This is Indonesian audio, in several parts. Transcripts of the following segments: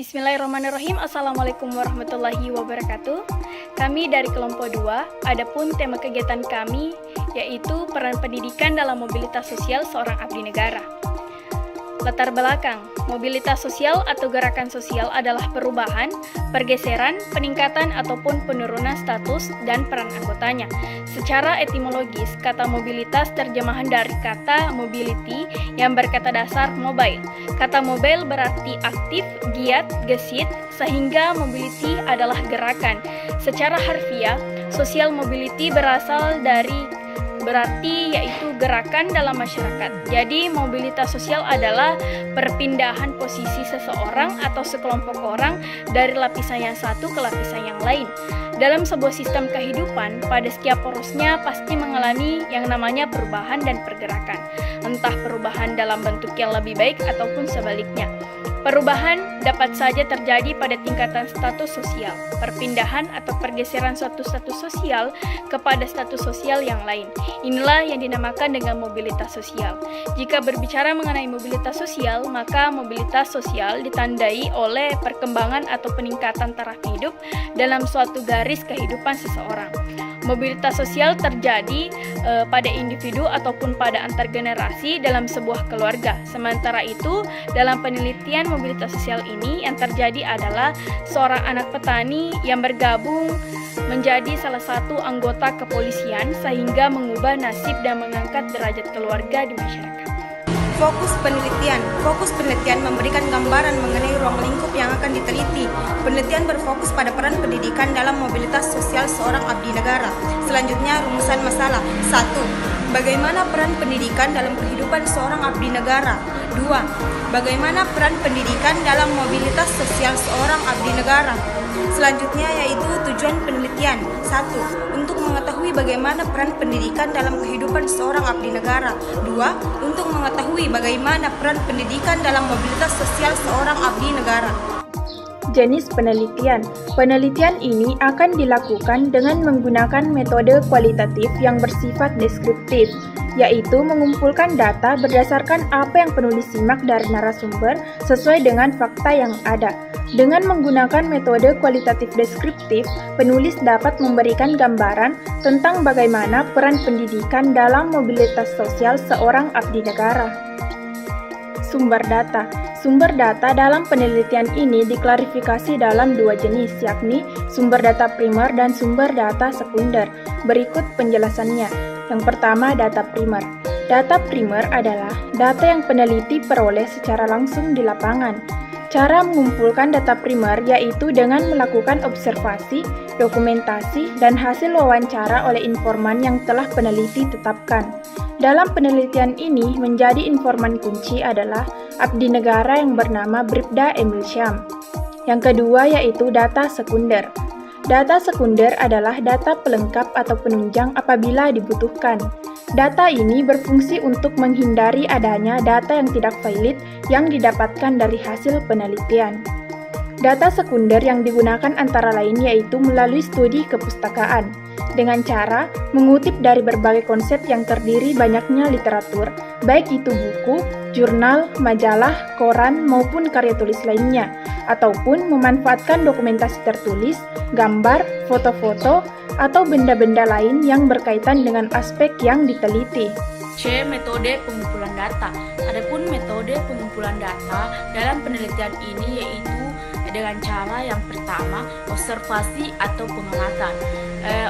Bismillahirrahmanirrahim. Assalamualaikum warahmatullahi wabarakatuh. Kami dari kelompok 2, adapun tema kegiatan kami yaitu peran pendidikan dalam mobilitas sosial seorang abdi negara. Latar belakang, mobilitas sosial atau gerakan sosial adalah perubahan, pergeseran, peningkatan ataupun penurunan status dan peran anggotanya. Secara etimologis, kata mobilitas terjemahan dari kata mobility yang berkata dasar mobile. Kata mobile berarti aktif, giat, gesit, sehingga mobility adalah gerakan. Secara harfiah, social mobility berasal dari berarti yaitu gerakan dalam masyarakat. Jadi mobilitas sosial adalah perpindahan posisi seseorang atau sekelompok orang dari lapisan yang satu ke lapisan yang lain. Dalam sebuah sistem kehidupan, pada setiap porosnya pasti mengalami yang namanya perubahan dan pergerakan. Entah perubahan dalam bentuk yang lebih baik ataupun sebaliknya. Perubahan dapat saja terjadi pada tingkatan status sosial, perpindahan atau pergeseran suatu status sosial kepada status sosial yang lain. Inilah yang dinamakan dengan mobilitas sosial. Jika berbicara mengenai mobilitas sosial, maka mobilitas sosial ditandai oleh perkembangan atau peningkatan taraf hidup dalam suatu garis kehidupan seseorang. Mobilitas sosial terjadi pada individu ataupun pada antar generasi dalam sebuah keluarga. Sementara itu, dalam penelitian mobilitas sosial ini yang terjadi adalah seorang anak petani yang bergabung menjadi salah satu anggota kepolisian sehingga mengubah nasib dan mengangkat derajat keluarga di masyarakat. Fokus penelitian memberikan gambaran mengenai ruang lingkup yang akan diteliti. Penelitian berfokus pada peran pendidikan dalam mobilitas sosial seorang abdi negara. Selanjutnya, rumusan masalah. 1. Bagaimana peran pendidikan dalam kehidupan seorang abdi negara? 2. Bagaimana peran pendidikan dalam mobilitas sosial seorang abdi negara? Selanjutnya yaitu tujuan penelitian. 1. Untuk mengetahui bagaimana peran pendidikan dalam kehidupan seorang abdi negara. 2. Untuk mengetahui bagaimana peran pendidikan dalam mobilitas sosial seorang abdi negara. Jenis penelitian. Penelitian ini akan dilakukan dengan menggunakan metode kualitatif yang bersifat deskriptif, yaitu mengumpulkan data berdasarkan apa yang penulis simak dari narasumber sesuai dengan fakta yang ada. Dengan menggunakan metode kualitatif deskriptif, penulis dapat memberikan gambaran tentang bagaimana peran pendidikan dalam mobilitas sosial seorang abdi negara. Sumber data. Sumber data dalam penelitian ini diklarifikasi dalam dua jenis, yakni sumber data primer dan sumber data sekunder. Berikut penjelasannya. Yang pertama, data primer. Data primer adalah data yang peneliti peroleh secara langsung di lapangan. Cara mengumpulkan data primer yaitu dengan melakukan observasi, dokumentasi, dan hasil wawancara oleh informan yang telah peneliti tetapkan. Dalam penelitian ini, menjadi informan kunci adalah abdi negara yang bernama Bribda Emil Syam. Yang kedua yaitu data sekunder. Data sekunder adalah data pelengkap atau penunjang apabila dibutuhkan. Data ini berfungsi untuk menghindari adanya data yang tidak valid yang didapatkan dari hasil penelitian. Data sekunder yang digunakan antara lain yaitu melalui studi kepustakaan, dengan cara mengutip dari berbagai konsep yang terdiri banyaknya literatur, baik itu buku, jurnal, majalah, koran, maupun karya tulis lainnya, ataupun memanfaatkan dokumentasi tertulis, gambar, foto-foto, atau benda-benda lain yang berkaitan dengan aspek yang diteliti. C. Metode pengumpulan data. Adapun metode pengumpulan data dalam penelitian ini yaitu dengan cara yang pertama, observasi atau pengamatan.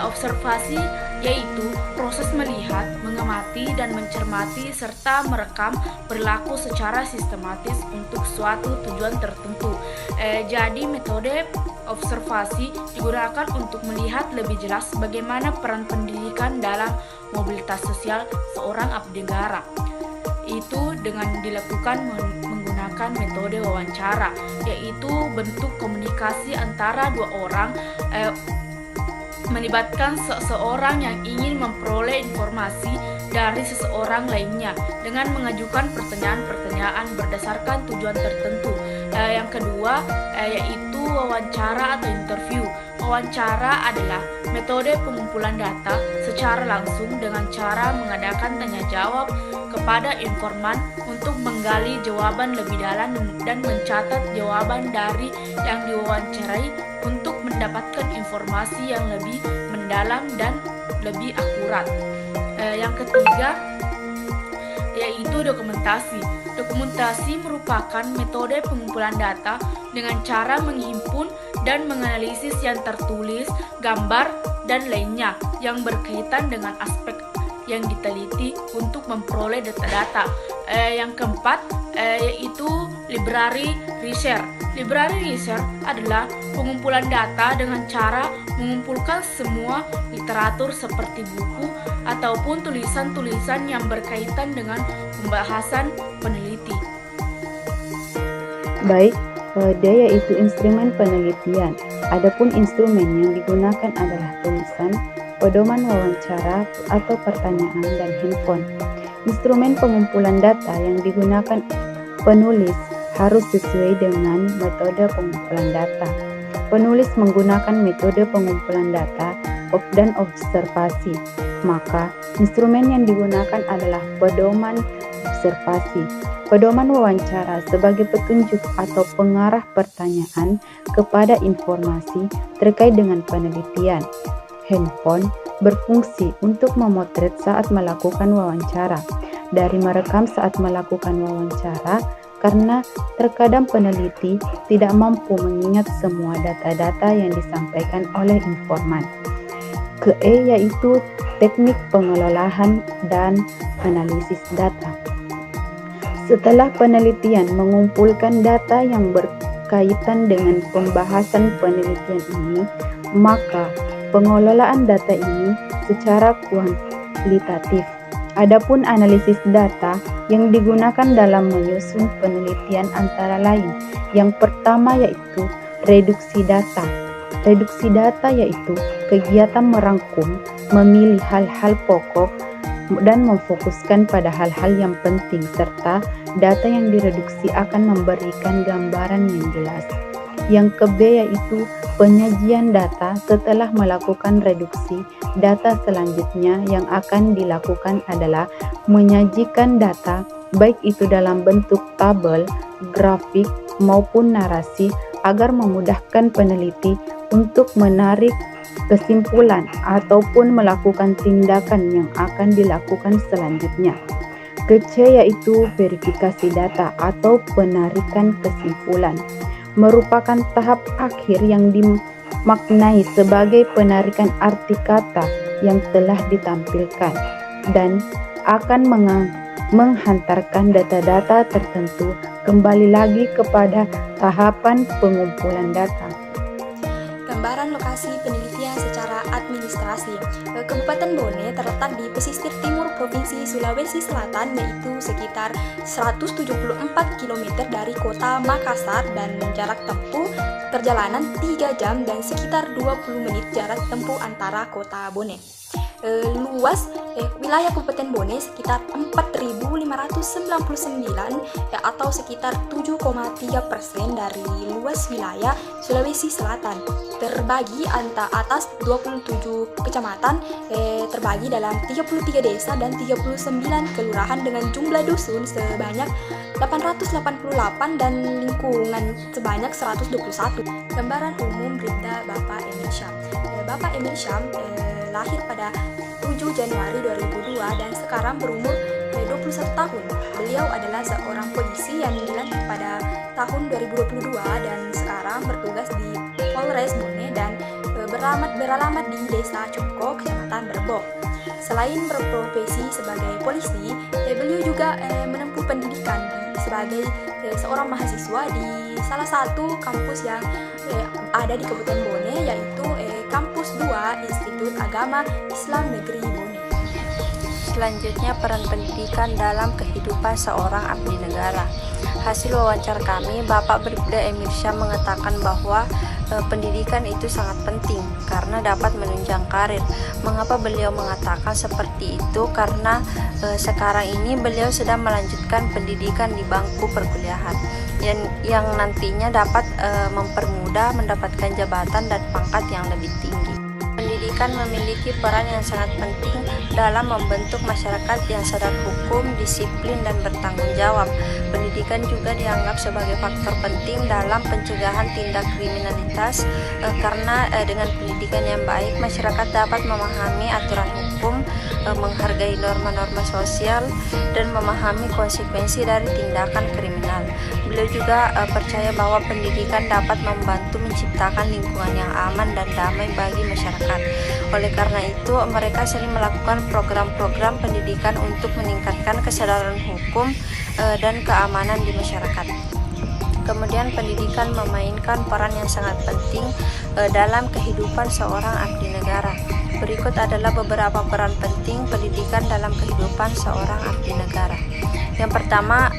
Observasi yaitu proses melihat, mengamati, dan mencermati serta merekam berlaku secara sistematis untuk suatu tujuan tertentu. Jadi metode observasi digunakan untuk melihat lebih jelas bagaimana peran pendidikan dalam mobilitas sosial seorang abdi negara. Itu dengan dilakukan menggunakan metode wawancara, yaitu bentuk komunikasi antara dua orang melibatkan seseorang yang ingin memperoleh informasi dari seseorang lainnya dengan mengajukan pertanyaan-pertanyaan berdasarkan tujuan tertentu. Yang kedua yaitu wawancara atau interview. Wawancara adalah metode pengumpulan data secara langsung dengan cara mengadakan tanya jawab kepada informan untuk untuk menggali jawaban lebih dalam dan mencatat jawaban dari yang diwawancarai untuk mendapatkan informasi yang lebih mendalam dan lebih akurat. Yang ketiga yaitu dokumentasi. Dokumentasi merupakan metode pengumpulan data dengan cara menghimpun dan menganalisis yang tertulis, gambar, dan lainnya yang berkaitan dengan aspek yang diteliti untuk memperoleh data-data. Yang keempat yaitu library research. Library research adalah pengumpulan data dengan cara mengumpulkan semua literatur seperti buku ataupun tulisan-tulisan yang berkaitan dengan pembahasan peneliti. Baik, D yaitu instrumen penelitian. Adapun instrumen yang digunakan adalah tulisan, pedoman wawancara atau pertanyaan, dan handphone. Instrumen pengumpulan data yang digunakan penulis harus sesuai dengan metode pengumpulan data. Penulis menggunakan metode pengumpulan data dan observasi, maka instrumen yang digunakan adalah pedoman observasi. Pedoman wawancara sebagai petunjuk atau pengarah pertanyaan kepada informasi terkait dengan penelitian. Handphone berfungsi untuk memotret saat melakukan wawancara, dari merekam saat melakukan wawancara, karena terkadang peneliti tidak mampu mengingat semua data-data yang disampaikan oleh informan. E yaitu teknik pengelolaan dan analisis data. Setelah penelitian mengumpulkan data yang berkaitan dengan pembahasan penelitian ini, maka pengelolaan data ini secara kuantitatif. Adapun analisis data yang digunakan dalam menyusun penelitian antara lain, yang pertama yaitu reduksi data. Reduksi data yaitu kegiatan merangkum, memilih hal-hal pokok, dan memfokuskan pada hal-hal yang penting, serta data yang direduksi akan memberikan gambaran yang jelas. Yang ke B yaitu penyajian data. Setelah melakukan reduksi, data selanjutnya yang akan dilakukan adalah menyajikan data, baik itu dalam bentuk tabel, grafik, maupun narasi, agar memudahkan peneliti untuk menarik kesimpulan ataupun melakukan tindakan yang akan dilakukan selanjutnya. Ke C yaitu verifikasi data atau penarikan kesimpulan, merupakan tahap akhir yang dimaknai sebagai penarikan arti kata yang telah ditampilkan dan akan menghantarkan data-data tertentu kembali lagi kepada tahapan pengumpulan data. Gambaran lokasi penelitian secara administrasi. Kabupaten Bone terletak di pesisir timur Provinsi Sulawesi Selatan, yaitu sekitar 174 km dari kota Makassar dan jarak tempuh perjalanan 3 jam dan sekitar 20 menit jarak tempuh antara kota Bone. Luas wilayah Kabupaten Bone sekitar 4.599 atau sekitar 7,3% dari luas wilayah Sulawesi Selatan, terbagi atas 27 kecamatan, terbagi dalam 33 desa dan 39 kelurahan dengan jumlah dusun sebanyak 888 dan lingkungan sebanyak 121. Gambaran umum Bribda Bapak Emil Syam. Bapak Emil Syam lahir pada 7 Januari 2002 dan sekarang berumur 21 tahun. Beliau adalah seorang polisi yang dilantik pada tahun 2022 dan sekarang bertugas di Polres Bone dan beralamat di Desa Coko, Kecamatan Berbok. Selain berprofesi sebagai polisi, beliau juga menempuh pendidikan sebagai seorang mahasiswa di salah satu kampus yang ada di Kabupaten Bone, yaitu Kampus 2 Institut Agama Islam Negeri Bone. Selanjutnya, peran pendidikan dalam kehidupan seorang abdi negara. Hasil wawancara kami, Bapak Bribda Emil Syam mengatakan bahwa pendidikan itu sangat penting karena dapat menunjang karir. Mengapa beliau mengatakan seperti itu? Karena sekarang ini beliau sedang melanjutkan pendidikan di bangku perkuliahan yang nantinya dapat mempermudah mendapatkan jabatan dan pangkat yang lebih tinggi. pendidikan memiliki peran yang sangat penting dalam membentuk masyarakat yang sadar hukum, disiplin, dan bertanggung jawab. Pendidikan juga dianggap sebagai faktor penting dalam pencegahan tindak kriminalitas karena dengan pendidikan yang baik, masyarakat dapat memahami aturan hukum, menghargai norma-norma sosial, dan memahami konsekuensi dari tindakan kriminal. Beliau juga percaya bahwa pendidikan dapat membantu menciptakan lingkungan yang aman dan damai bagi masyarakat. Oleh karena itu, mereka sering melakukan program-program pendidikan untuk meningkatkan kesadaran hukum dan keamanan di masyarakat. Kemudian pendidikan memainkan peran yang sangat penting dalam kehidupan seorang abdi negara. Berikut adalah beberapa peran penting pendidikan dalam kehidupan seorang abdi negara. Yang pertama,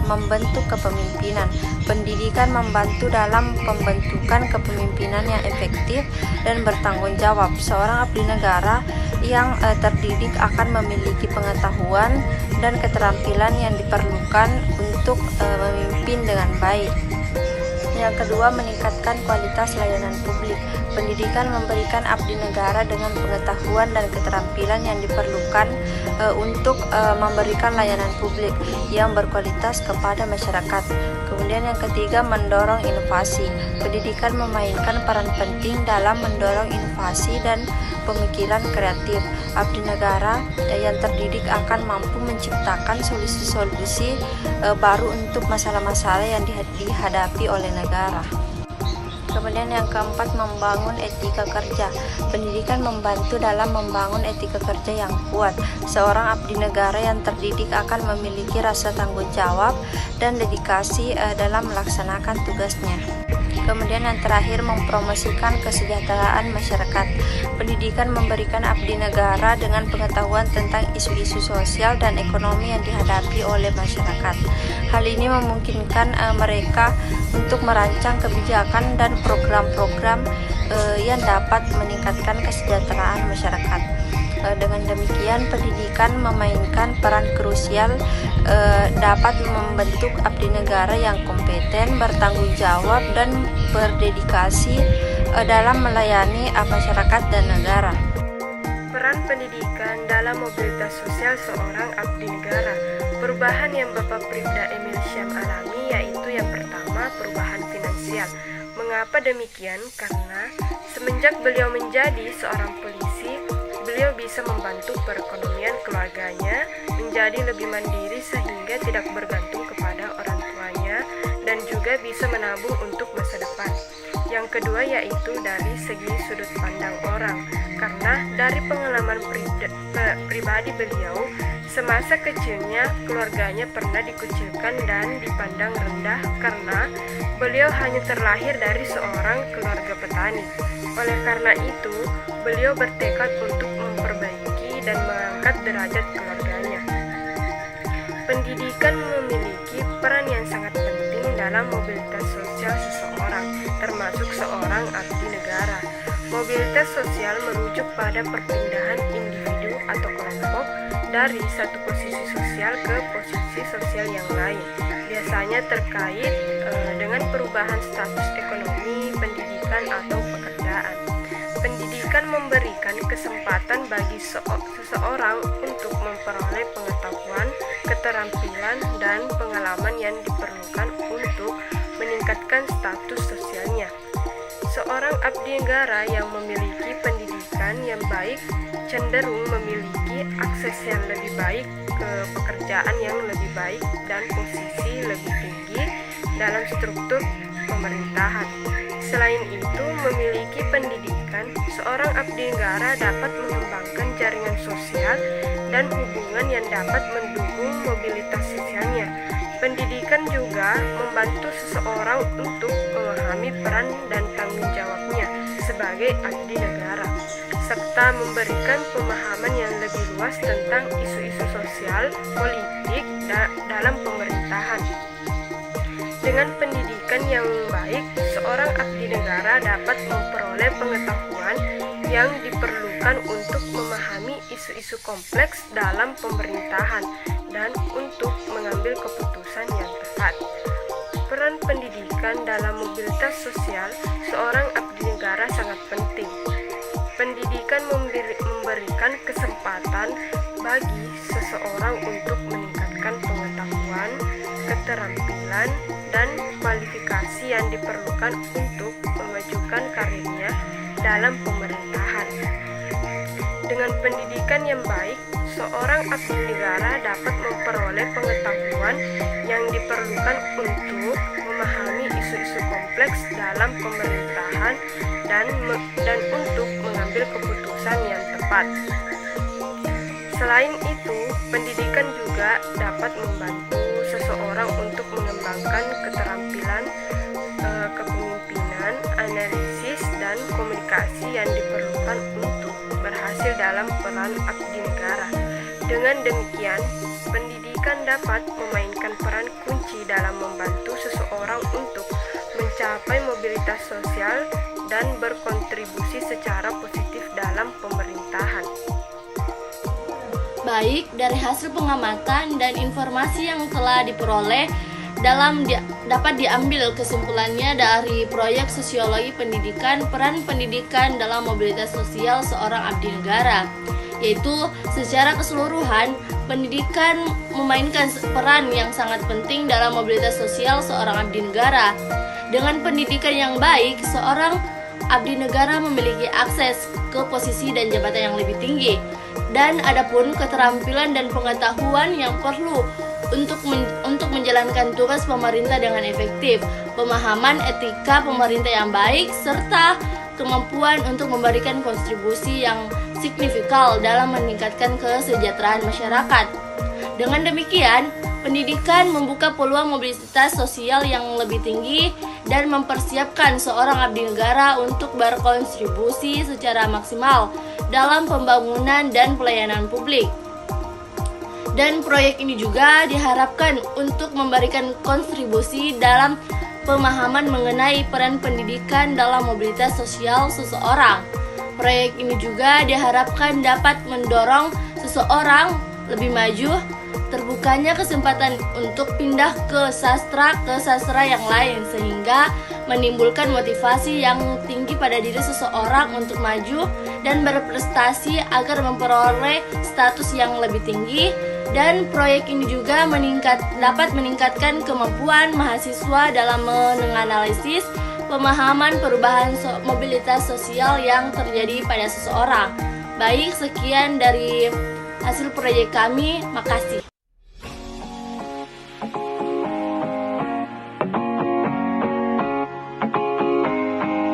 membentuk kepemimpinan. Pendidikan membantu dalam pembentukan kepemimpinan yang efektif dan bertanggung jawab. Seorang abdi negara yang terdidik akan memiliki pengetahuan dan keterampilan yang diperlukan untuk memimpin dengan baik. Yang kedua, meningkatkan kualitas layanan publik. Pendidikan memberikan abdi negara dengan pengetahuan dan keterampilan yang diperlukan untuk memberikan layanan publik yang berkualitas kepada masyarakat. Kemudian yang ketiga, mendorong inovasi. Pendidikan memainkan peran penting dalam mendorong inovasi dan pemikiran kreatif. Abdi negara yang terdidik akan mampu menciptakan solusi-solusi baru untuk masalah-masalah yang dihadapi oleh negara. Kemudian yang keempat, membangun etika kerja. Pendidikan membantu dalam membangun etika kerja yang kuat. Seorang abdi negara yang terdidik akan memiliki rasa tanggung jawab dan dedikasi dalam melaksanakan tugasnya. Kemudian yang terakhir, mempromosikan kesejahteraan masyarakat. Pendidikan memberikan abdi negara dengan pengetahuan tentang isu-isu sosial dan ekonomi yang dihadapi oleh masyarakat. Hal ini memungkinkan mereka untuk merancang kebijakan dan program-program yang dapat meningkatkan kesejahteraan masyarakat. Dengan demikian, pendidikan memainkan peran krusial dapat membentuk abdi negara yang kompeten, bertanggung jawab, dan berdedikasi dalam melayani masyarakat dan negara. Peran pendidikan dalam mobilitas sosial seorang abdi negara. Perubahan yang Bapak Bribda Emil Syam alami yaitu yang pertama, perubahan finansial. Mengapa demikian? Karena semenjak beliau menjadi seorang polisi, beliau bisa membantu perekonomian keluarganya menjadi lebih mandiri sehingga tidak bergantung kepada orang tuanya dan juga bisa menabung untuk masa depan. Yang kedua yaitu dari segi sudut pandang orang, karena dari pengalaman pribadi beliau, semasa kecilnya keluarganya pernah dikucilkan dan dipandang rendah karena beliau hanya terlahir dari seorang keluarga petani. Oleh karena itu, beliau bertekad untuk memperbaiki dan mengangkat derajat keluarganya. Pendidikan memiliki peran yang sangat penting dalam mobilitas sosial seseorang, termasuk seorang abdi negara. Mobilitas sosial merujuk pada perpindahan individu atau kelompok dari satu posisi sosial ke posisi sosial yang lain. Biasanya terkait dengan perubahan status ekonomi, pendidikan, atau pekerjaan. Pendidikan memberikan kesempatan bagi seseorang untuk memperoleh pengetahuan, keterampilan, dan pengalaman yang diperlukan untuk meningkatkan status sosialnya. Seorang abdi negara yang memiliki pendidikan yang baik cenderung memiliki akses yang lebih baik ke pekerjaan yang lebih baik dan posisi lebih tinggi dalam struktur pemerintahan. Selain itu, memiliki pendidikan, seorang abdi negara dapat mengembangkan jaringan sosial dan hubungan yang dapat mendukung mobilitas sosialnya. Pendidikan juga membantu seseorang untuk memahami peran dan tanggung jawabnya sebagai abdi negara, serta memberikan pemahaman yang lebih luas tentang isu-isu sosial, politik, dalam pemerintahan. Dengan pendidikan yang baik, seorang abdi negara dapat memperoleh pengetahuan yang diperlukan untuk memahami isu-isu kompleks dalam pemerintahan dan untuk mengambil keputusan yang tepat. Peran pendidikan dalam mobilitas sosial seorang abdi negara sangat penting. Pendidikan pendidikan memberikan kesempatan bagi seseorang untuk meningkatkan pengetahuan, keterampilan, dan kualifikasi yang diperlukan untuk memajukan karirnya dalam pemerintahan. Dengan pendidikan yang baik, seorang abdi negara dapat memperoleh pengetahuan yang diperlukan untuk memahami isu-isu kompleks dalam pemerintahan dan untuk mengambil keputusan yang tepat. Selain itu, pendidikan juga dapat membantu seseorang untuk mengembangkan keterampilan kepemimpinan, analisis, dan komunikasi yang diperlukan untuk berhasil dalam peran abdi negara. Dengan demikian, pendidikan dapat memainkan peran kunci dalam membantu seseorang untuk mencapai mobilitas sosial dan berkontribusi secara positif dalam pemerintahan. Baik, dari hasil pengamatan dan informasi yang telah diperoleh dapat diambil kesimpulannya dari proyek sosiologi pendidikan, peran pendidikan dalam mobilitas sosial seorang abdi negara, yaitu secara keseluruhan pendidikan memainkan peran yang sangat penting dalam mobilitas sosial seorang abdi negara. Dengan pendidikan yang baik, seorang abdi negara memiliki akses ke posisi dan jabatan yang lebih tinggi, dan adapun keterampilan dan pengetahuan yang perlu untuk menjalankan tugas pemerintah dengan efektif, pemahaman etika pemerintah yang baik, serta kemampuan untuk memberikan kontribusi yang signifikan dalam meningkatkan kesejahteraan masyarakat. Dengan demikian, pendidikan membuka peluang mobilitas sosial yang lebih tinggi dan mempersiapkan seorang abdi negara untuk berkontribusi secara maksimal dalam pembangunan dan pelayanan publik. Dan proyek ini juga diharapkan untuk memberikan kontribusi dalam pemahaman mengenai peran pendidikan dalam mobilitas sosial seseorang. Proyek ini juga diharapkan dapat mendorong seseorang lebih maju, terbukanya kesempatan untuk pindah ke sastra yang lain, sehingga menimbulkan motivasi yang tinggi pada diri seseorang untuk maju dan berprestasi agar memperoleh status yang lebih tinggi. Dan proyek ini juga dapat meningkatkan kemampuan mahasiswa dalam menganalisis pemahaman perubahan mobilitas sosial yang terjadi pada seseorang. Baik, sekian dari hasil proyek kami. Makasih.